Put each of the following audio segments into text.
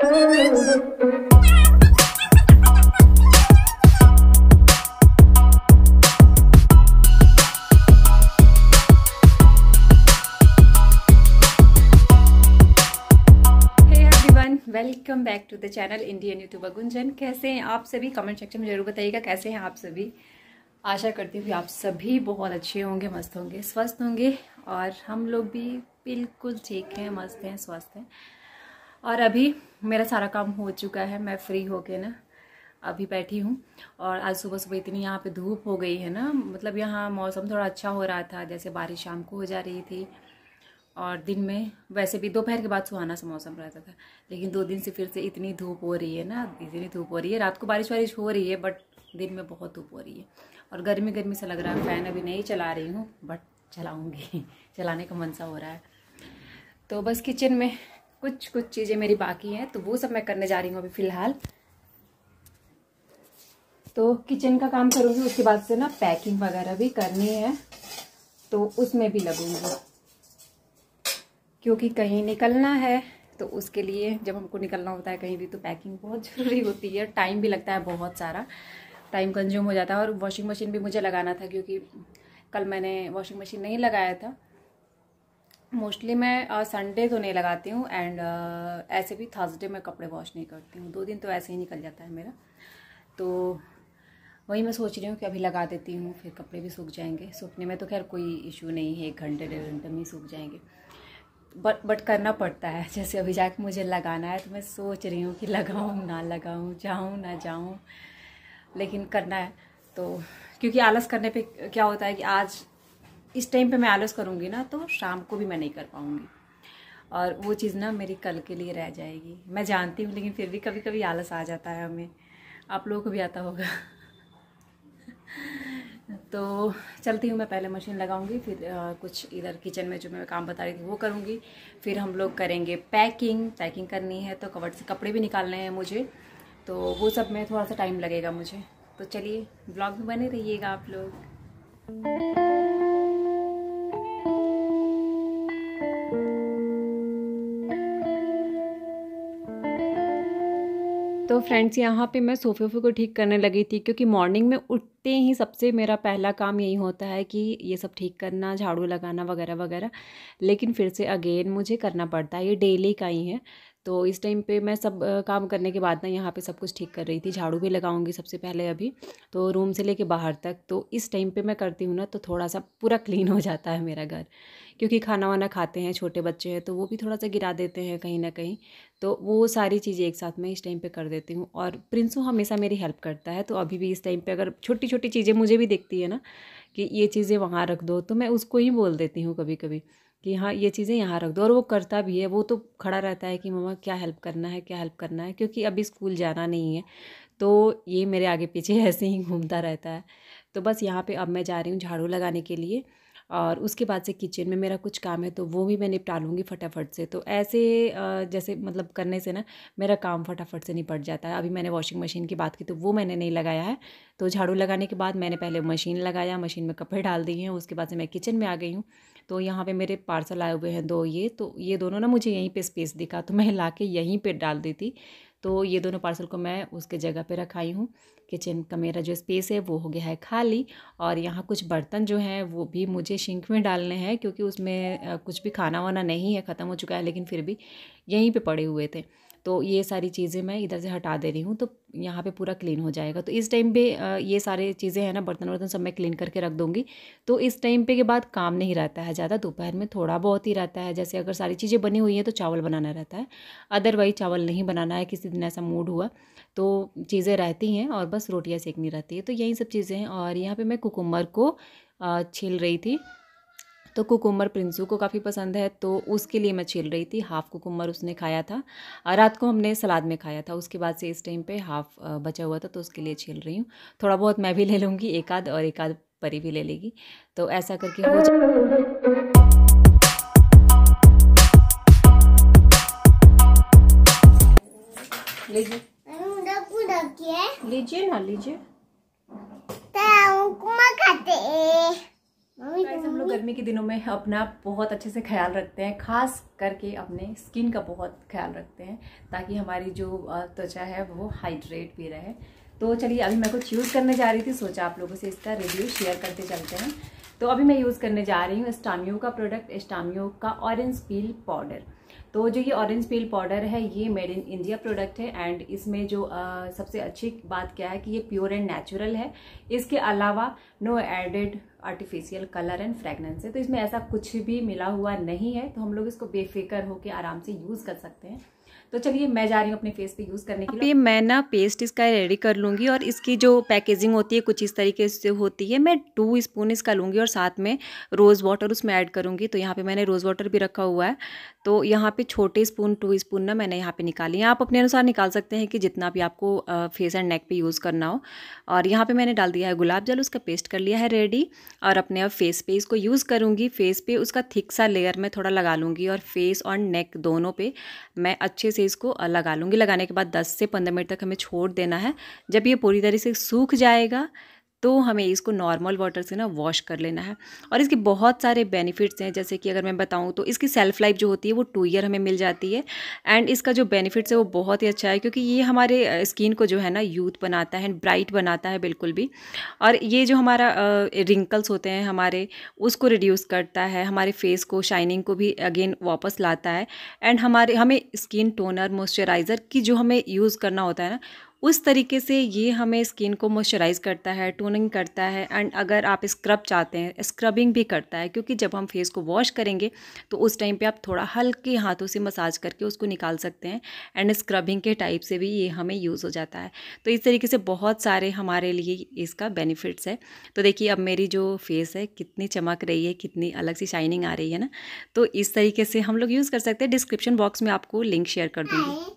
Welcome back to the channel Indian YouTuber Gunjan. कैसे हैं आप सभी? कमेंट सेक्शन में जरूर बताइएगा कैसे हैं आप सभी। आशा करती हूँ कि आप सभी बहुत अच्छे होंगे, मस्त होंगे, स्वस्थ होंगे और हम लोग भी बिल्कुल ठीक हैं, मस्त हैं, स्वस्थ हैं। और अभी मेरा सारा काम हो चुका है, मैं फ्री होके ना अभी बैठी हूँ। और आज सुबह सुबह इतनी यहाँ पे धूप हो गई है ना, मतलब यहाँ मौसम थोड़ा अच्छा हो रहा था, जैसे बारिश शाम को हो जा रही थी और दिन में वैसे भी दोपहर के बाद सुहाना सा मौसम रहता था। लेकिन 2 दिन से फिर से इतनी धूप हो रही है ना, इतनी धूप हो रही है। रात को बारिश वारिश हो रही है बट दिन में बहुत धूप हो रही है और गर्मी गर्मी सा लग रहा है। फ़ैन अभी नहीं चला रही हूँ बट चलाऊँगी, चलाने का मन सा हो रहा है। तो बस किचन में कुछ चीज़ें मेरी बाकी हैं तो वो सब मैं करने जा रही हूँ अभी फ़िलहाल। तो किचन का काम करूँगी, उसके बाद से ना पैकिंग वगैरह भी करनी है तो उसमें भी लगूँगी, क्योंकि कहीं निकलना है तो उसके लिए जब हमको निकलना होता है कहीं भी तो पैकिंग बहुत ज़रूरी होती है। टाइम भी लगता है, बहुत सारा टाइम कंज्यूम हो जाता है। और वॉशिंग मशीन भी मुझे लगाना था क्योंकि कल मैंने वॉशिंग मशीन नहीं लगाया था। मोस्टली मैं संडे तो नहीं लगाती हूँ एंड ऐसे भी थर्सडे में कपड़े वॉश नहीं करती हूँ। 2 दिन तो ऐसे ही निकल जाता है मेरा। तो वही मैं सोच रही हूँ कि अभी लगा देती हूँ, फिर कपड़े भी सूख जाएंगे। सूखने में तो खैर कोई इशू नहीं है, 1 घंटे 1.5 घंटे में ही सूख जाएंगे। बट करना पड़ता है। जैसे अभी जाके मुझे लगाना है तो मैं सोच रही हूँ कि लगाऊँ ना लगाऊँ, जाऊँ ना जाऊँ, लेकिन करना है। तो क्योंकि आलस करने पे क्या होता है कि आज इस टाइम पे मैं आलस करूँगी ना तो शाम को भी मैं नहीं कर पाऊँगी और वो चीज़ ना मेरी कल के लिए रह जाएगी। मैं जानती हूँ लेकिन फिर भी कभी कभी आलस आ जाता है हमें, आप लोगों को भी आता होगा। तो चलती हूँ, मैं पहले मशीन लगाऊंगी, फिर कुछ इधर किचन में जो मैं काम बता रही थी वो करूँगी। फिर हम लोग करेंगे पैकिंग करनी है तो कवर्ड से कपड़े भी निकालने हैं मुझे, तो वो सब में थोड़ा सा टाइम लगेगा मुझे। तो चलिए ब्लॉग में बने रहिएगा आप लोग। तो फ्रेंड्स यहाँ पे मैं सोफ़े को ठीक करने लगी थी क्योंकि मॉर्निंग में उठते ही सबसे मेरा पहला काम यही होता है कि ये सब ठीक करना, झाड़ू लगाना वगैरह वगैरह। लेकिन फिर से अगेन मुझे करना पड़ता है, ये डेली का ही है। तो इस टाइम पे मैं सब काम करने के बाद ना यहाँ पे सब कुछ ठीक कर रही थी। झाड़ू भी लगाऊंगी सबसे पहले अभी, तो रूम से लेके बाहर तक। तो इस टाइम पे मैं करती हूँ ना तो थोड़ा सा पूरा क्लीन हो जाता है मेरा घर, क्योंकि खाना वाना खाते हैं, छोटे बच्चे हैं तो वो भी थोड़ा सा गिरा देते हैं कहीं ना कहीं। तो वो सारी चीज़ें एक साथ में इस टाइम पे कर देती हूँ। और प्रिंसू हमेशा मेरी हेल्प करता है, तो अभी भी इस टाइम पे अगर छोटी छोटी चीज़ें मुझे भी दिखती है ना कि ये चीज़ें वहाँ रख दो, तो मैं उसको ही बोल देती हूँ कभी कभी कि हाँ ये चीज़ें यहाँ रख दो, और वो करता भी है। वो तो खड़ा रहता है कि मम्मा क्या हेल्प करना है, क्या हेल्प करना है, क्योंकि अभी स्कूल जाना नहीं है तो ये मेरे आगे पीछे ऐसे ही घूमता रहता है। तो बस यहाँ पे अब मैं जा रही हूँ झाड़ू लगाने के लिए, और उसके बाद से किचन में मेरा कुछ काम है तो वो भी मैं निपटा लूँगी फटाफट से। तो ऐसे जैसे मतलब करने से ना मेरा काम फटाफट से निपट जाता है। अभी मैंने वॉशिंग मशीन की बात की तो वो मैंने नहीं लगाया है। तो झाड़ू लगाने के बाद मैंने पहले मशीन लगाया, मशीन में कपड़े डाल दिए हैं, उसके बाद से मैं किचन में आ गई हूँ। तो यहाँ पे मेरे पार्सल आए हुए हैं 2, तो ये दोनों ना मुझे यहीं पे स्पेस दिखा तो मैं ला के यहीं पे डाल दी थी। तो ये दोनों पार्सल को मैं उसके जगह पे रखाई हूँ। किचन का मेरा जो स्पेस है वो हो गया है खाली। और यहाँ कुछ बर्तन जो हैं वो भी मुझे सिंक में डालने हैं, क्योंकि उसमें कुछ भी खाना वाना नहीं है, ख़त्म हो चुका है, लेकिन फिर भी यहीं पे पड़े हुए थे। तो ये सारी चीज़ें मैं इधर से हटा दे रही हूँ तो यहाँ पे पूरा क्लीन हो जाएगा। तो इस टाइम पे ये सारी चीज़ें हैं ना, बर्तन वर्तन सब मैं क्लीन करके रख दूँगी। तो इस टाइम पे के बाद काम नहीं रहता है ज़्यादा, दोपहर में थोड़ा बहुत ही रहता है। जैसे अगर सारी चीज़ें बनी हुई हैं तो चावल बनाना रहता है, अदरवाइज चावल नहीं बनाना है। किसी दिन ऐसा मूड हुआ तो चीज़ें रहती हैं और बस रोटियाँ सेकनी रहती है। तो यही सब चीज़ें हैं। और यहाँ पर मैं कुकुम्बर को छील रही थी। तो कुकुम्बर प्रिंसू को काफ़ी पसंद है तो उसके लिए मैं छील रही थी। हाफ़ कुकुम्बर उसने खाया था, रात को हमने सलाद में खाया था। उसके बाद से इस टाइम पे हाफ़ बचा हुआ था तो उसके लिए छील रही हूँ। थोड़ा बहुत मैं भी ले लूँगी, एक आध परी भी ले लेगी। तो ऐसा करके हो लीजिए ना, लीजिए। गाइस, हम लोग गर्मी के दिनों में अपना बहुत अच्छे से ख्याल रखते हैं, खास करके अपने स्किन का बहुत ख्याल रखते हैं ताकि हमारी जो त्वचा है वो हाइड्रेट भी रहे। तो चलिए, अभी मैं कुछ यूज़ करने जा रही थी, सोचा आप लोगों से इसका रिव्यू शेयर करते चलते हैं। तो अभी मैं यूज़ करने जा रही हूँ एस्टामियो का प्रोडक्ट, एस्टामियो का ऑरेंज पील पाउडर। तो जो ये ऑरेंज पील पाउडर है ये मेड इन इंडिया प्रोडक्ट है एंड इसमें जो सबसे अच्छी बात क्या है कि ये प्योर एंड नेचुरल है। इसके अलावा no added artificial colour and fragrance है, तो इसमें ऐसा कुछ भी मिला हुआ नहीं है, तो हम लोग इसको बेफिक्र होकर आराम से यूज़ कर सकते हैं। तो चलिए, मैं जा रही हूँ अपने फेस पे यूज़ करने के लिए। मैं ना पेस्ट इसका रेडी कर लूँगी और इसकी जो पैकेजिंग होती है कुछ इस तरीके से होती है। मैं 2 स्पून इसका लूँगी और साथ में रोज़ वाटर उसमें ऐड करूँगी। तो यहाँ पे मैंने रोज़ वाटर भी रखा हुआ है। तो यहाँ पे छोटे स्पून 2 स्पून ना मैंने यहाँ पे निकाली है। आप अपने अनुसार निकाल सकते हैं कि जितना भी आपको फेस एंड नेक पे यूज़ करना हो। और यहाँ पे मैंने डाल दिया है गुलाब जल, उसका पेस्ट कर लिया है रेडी। और अपने अब फेस पे इसको यूज़ करूँगी। फेस पे उसका थिक सा लेयर में थोड़ा लगा लूँगी और फेस और नेक दोनों पे मैं अच्छे से इसको लगा लूँगी। लगाने के बाद 10 से 15 मिनट तक हमें छोड़ देना है। जब ये पूरी तरह से सूख जाएगा तो हमें इसको नॉर्मल वाटर से ना वॉश कर लेना है। और इसके बहुत सारे बेनिफिट्स हैं, जैसे कि अगर मैं बताऊं तो इसकी सेल्फ लाइफ जो होती है वो 2 ईयर हमें मिल जाती है। एंड इसका जो बेनिफिट्स है वो बहुत ही अच्छा है, क्योंकि ये हमारे स्किन को जो है ना यूथ बनाता है, ब्राइट बनाता है बिल्कुल भी। और ये जो हमारा रिंकल्स होते हैं हमारे, उसको रिड्यूस करता है, हमारे फेस को शाइनिंग को भी अगेन वापस लाता है। एंड हमें स्किन टोनर मॉइस्चराइज़र की जो हमें यूज़ करना होता है ना, उस तरीके से ये हमें स्किन को मॉइस्चराइज़ करता है, टोनिंग करता है। एंड अगर आप स्क्रब चाहते हैं, स्क्रबिंग भी करता है, क्योंकि जब हम फेस को वॉश करेंगे तो उस टाइम पे आप थोड़ा हल्के हाथों से मसाज करके उसको निकाल सकते हैं। एंड स्क्रबिंग के टाइप से भी ये हमें यूज़ हो जाता है। तो इस तरीके से बहुत सारे हमारे लिए इसका बेनिफिट्स है। तो देखिए, अब मेरी जो फेस है कितनी चमक रही है, कितनी अलग सी शाइनिंग आ रही है ना। तो इस तरीके से हम लोग यूज़ कर सकते हैं। डिस्क्रिप्शन बॉक्स में आपको लिंक शेयर कर दूँगी।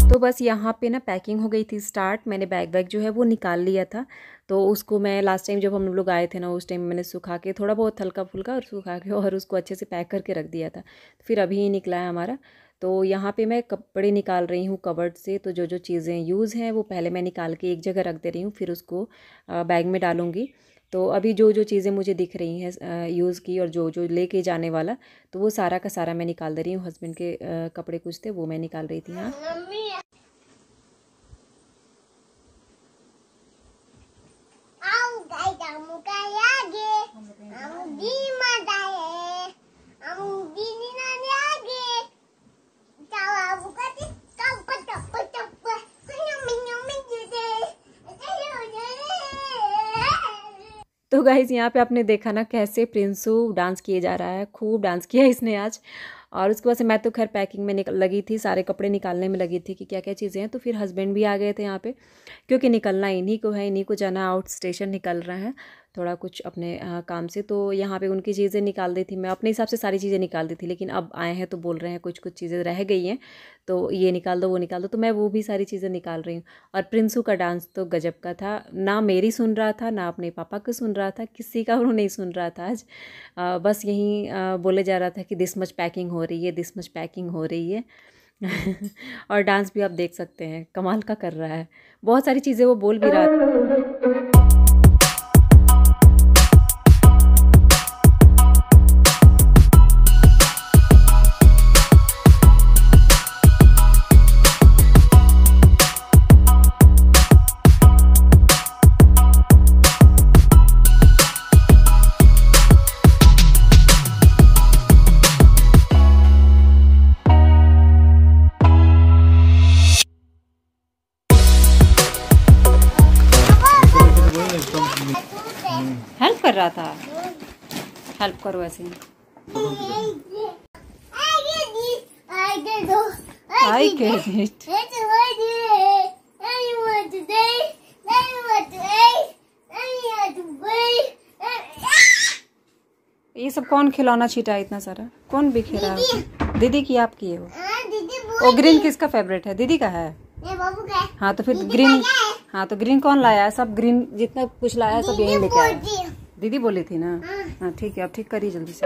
तो बस यहाँ पे ना पैकिंग हो गई थी स्टार्ट। मैंने बैग जो है वो निकाल लिया था। तो उसको मैं लास्ट टाइम जब हम लोग आए थे ना, उस टाइम मैंने सुखा के थोड़ा बहुत हल्का फुल्का और सुखा के और उसको अच्छे से पैक करके रख दिया था। फिर अभी ही निकला है हमारा। तो यहाँ पे मैं कपड़े निकाल रही हूँ कवर्ड से। तो जो चीज़ें यूज़ हैं वो पहले मैं निकाल के एक जगह रख दे रही हूँ, फिर उसको बैग में डालूँगी। तो अभी जो चीज़ें मुझे दिख रही हैं यूज़ की और जो लेके जाने वाला, तो वो सारा का सारा मैं निकाल दे रही हूँ। हस्बैंड के कपड़े कुछ थे वो मैं निकाल रही थी। हाँ, तो गाइज़, यहाँ पे आपने देखा ना कैसे प्रिंसू डांस किए जा रहा है। खूब डांस किया इसने आज। और उसके बाद से मैं तो खैर पैकिंग में लगी थी, सारे कपड़े निकालने में लगी थी कि क्या क्या चीज़ें हैं। तो फिर हस्बैंड भी आ गए थे यहाँ पे, क्योंकि निकलना इन्हीं को है, इन्हीं को जाना, आउट स्टेशन निकल रहे हैं थोड़ा कुछ अपने काम से। तो यहाँ पे उनकी चीज़ें निकाल दी थी, मैं अपने हिसाब से सारी चीज़ें निकाल दी थी। लेकिन अब आए हैं तो बोल रहे हैं कुछ चीज़ें रह गई हैं, तो ये निकाल दो वो निकाल दो, तो मैं वो भी सारी चीज़ें निकाल रही हूँ। और प्रिंसू का डांस तो गजब का था, ना मेरी सुन रहा था ना अपने पापा को सुन रहा था, किसी का वो नहीं सुन रहा था आज। बस यहीं बोले जा रहा था कि दिस मच पैकिंग हो रही है, दिस मच पैकिंग हो रही है। और डांस भी आप देख सकते हैं, कमाल का कर रहा है। बहुत सारी चीज़ें वो बोल भी रहा था। हेल्प कर रहा था, हेल्प करो ऐसे ही। I get it. ये सब कौन खिलौना छीटा है इतना सारा? कौन बिखेरा है? दीदी की आपकी है वो? ग्रीन किसका फेवरेट है? दीदी का है? हाँ, तो फिर ग्रीन हाँ तो ग्रीन कौन लाया है? सब ग्रीन जितना कुछ लाया है सब यही लेके आया। दीदी बोली थी ना। हाँ ठीक है, अब ठीक करिए जल्दी से।